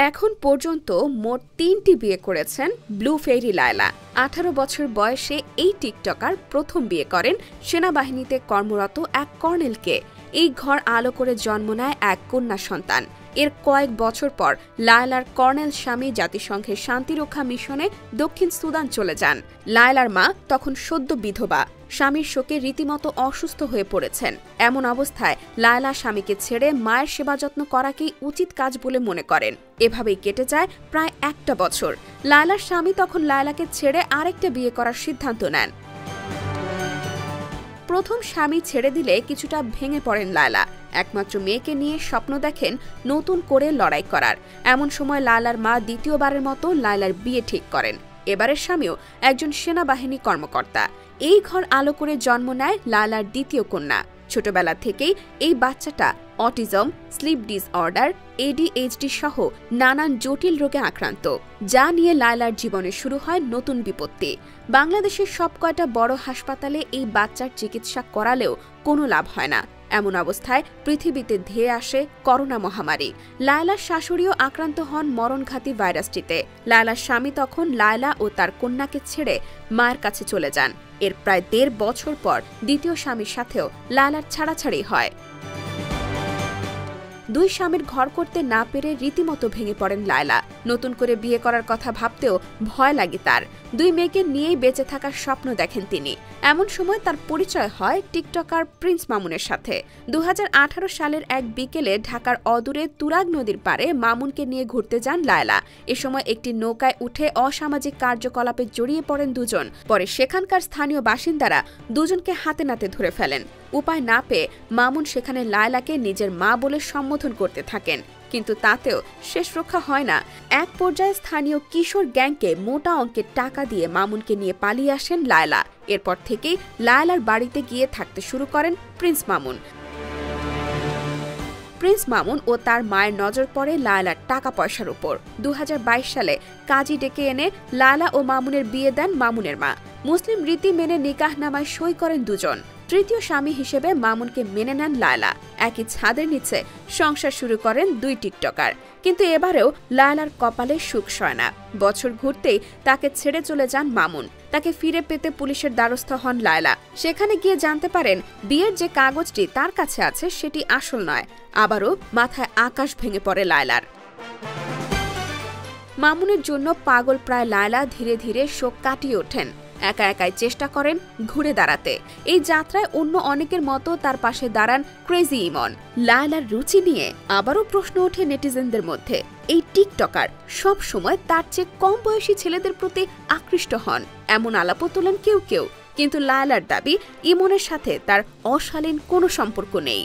এখন পর্যন্ত মোট ৩টি বিয়ে করেছেন ব্লু ফেরি লায়লা। ১৮ বছর বয়সে এই টিকটকার প্রথম বিয়ে করেন সেনাবাহিনীতে কর্মরত এক কর্নেলকে। এই ঘর আলো করে জন্ম নেয় এক কন্যা সন্তান। এর কয়েক বছর পর লায়লার কর্নেল স্বামী জাতিসংঘের শান্তিরক্ষা মিশনে দক্ষিণ সুদান চলে যান। লায়লার মা তখন সদ্য বিধবা, স্বামীর শোকে রীতিমতো অসুস্থ হয়ে পড়েছেন। এমন অবস্থায় লায়লা স্বামীকে ছেড়ে মায়ের সেবা যত্ন করাকেই উচিত কাজ বলে মনে করেন। এভাবেই কেটে যায় প্রায় একটা বছর। লায়লার স্বামী তখন লায়লাকে ছেড়ে আরেকটা বিয়ে করার সিদ্ধান্ত নেন। প্রথম স্বামী ছেড়ে দিলে কিছুটা ভেঙে পড়েন লায়লা। একমাত্র মেয়েকে নিয়ে স্বপ্ন দেখেন নতুন করে লড়াই করার। এমন সময় লায়লার মা দ্বিতীয়বারের মতো লায়লার বিয়ে ঠিক করেন। এবারের স্বামীও একজন সেনাবাহিনী কর্মকর্তা। এই ঘর আলো করে জন্ম নেয় লায়লার দ্বিতীয় কন্যা। ছোটবেলা থেকেই এই বাচ্চাটা অটিজম, স্লিপ ডিসঅর্ডার, ADHD সহ নানান জটিল রোগে আক্রান্ত, যা নিয়ে লায়লার জীবনে শুরু হয় নতুন বিপত্তি। বাংলাদেশের সব কয়টা বড় হাসপাতালে এই বাচ্চার চিকিৎসা করালেও কোনো লাভ হয় না। এমন অবস্থায় পৃথিবীতে ধেয়ে আসে করোনা মহামারী। লায়লার শাশুড়িও আক্রান্ত হন মরণঘাতী ভাইরাসটিতে। লায়লার স্বামী তখন লায়লা ও তার কন্যাকে ছেড়ে মায়ের কাছে চলে যান। এর প্রায় ১.৫ বছর পর দ্বিতীয় স্বামীর সাথেও লায়লার ছাড়াছাড়ি হয়। দুই স্বামীর ঘর করতে না পেরে রীতিমতো ভেঙে পড়েন লায়লা। নতুন করে বিয়ে করার কথা ভাবতেও ভয় লাগে তার। দুই মেয়েকে নিয়েই বেঁচে থাকার স্বপ্ন দেখেন তিনি। এমন সময় তার পরিচয় হয় টিকটকার প্রিন্স মামুনের সাথে। ২০১৮ সালের এক বিকেলে ঢাকার অদূরে তুরাগ নদীর পাড়ে মামুনকে নিয়ে ঘুরতে যান লায়লা। এ সময় একটি নৌকায় উঠে অসামাজিক কার্যকলাপে জড়িয়ে পড়েন দুজন। পরে সেখানকার স্থানীয় বাসিন্দারা দুজনকে হাতে নাতে ধরে ফেলেন। উপায় না পেয়ে মামুন সেখানে লায়লাকে নিজের মা বলে সম্বোধন করতে থাকেন, কিন্তু তাতেও শেষ রক্ষা হয় না। এক পর্যায়ে স্থানীয় কিশোর গ্যাংকে মোটা অঙ্কের টাকা দিয়ে মামুনকে নিয়ে পালিয়ে আসেন লায়লা। এরপর থেকেই লায়লার বাড়িতে গিয়ে থাকতে শুরু করেন প্রিন্স মামুন। প্রিন্স মামুন ও তার মায়ের নজর পড়ে লায়লার টাকা পয়সার উপর। ২০২২ সালে কাজী ডেকে এনে লায়লা ও মামুনের বিয়ে দেন মামুনের মা। মুসলিম রীতি মেনে নিকাহনামায় সই করেন দুজন। তৃতীয় স্বামী হিসেবে মামুনকে মেনে নেন লায়লা। একই ছাদের নিচে সংসার শুরু করেন দুই টিকটকার। কিন্তু এবারেও লায়লার কপালে সুখ সয় না। বছর ঘুরতেই তাকে ছেড়ে চলে যান মামুন। তাকে ফিরে পেতে পুলিশের দ্বারস্থ হন লায়লা। সেখানে গিয়ে জানতে পারেন বিয়ের যে কাগজটি তার কাছে আছে সেটি আসল নয়। আবারও মাথায় আকাশ ভেঙে পড়ে লায়লার। মামুনের জন্য পাগল প্রায় লায়লা ধীরে ধীরে শোক কাটিয়ে ওঠেন। একা একাই চেষ্টা করেন ঘুরে দাঁড়াতে। এই যাত্রায় অন্য অনেকের মতো তার পাশে দাঁড়ান ক্রেজি ইমন। লায়লার রুচি নিয়ে আবারও প্রশ্ন ওঠে নেটিজেনদের মধ্যে। এই টিকটকার সব সময় তার চেয়ে কম বয়সী ছেলেদের প্রতি আকৃষ্ট হন, এমন আলাপও তোলেন কেউ কেউ। কিন্তু লায়লার দাবি ইমনের সাথে তার অশালীন কোনো সম্পর্ক নেই।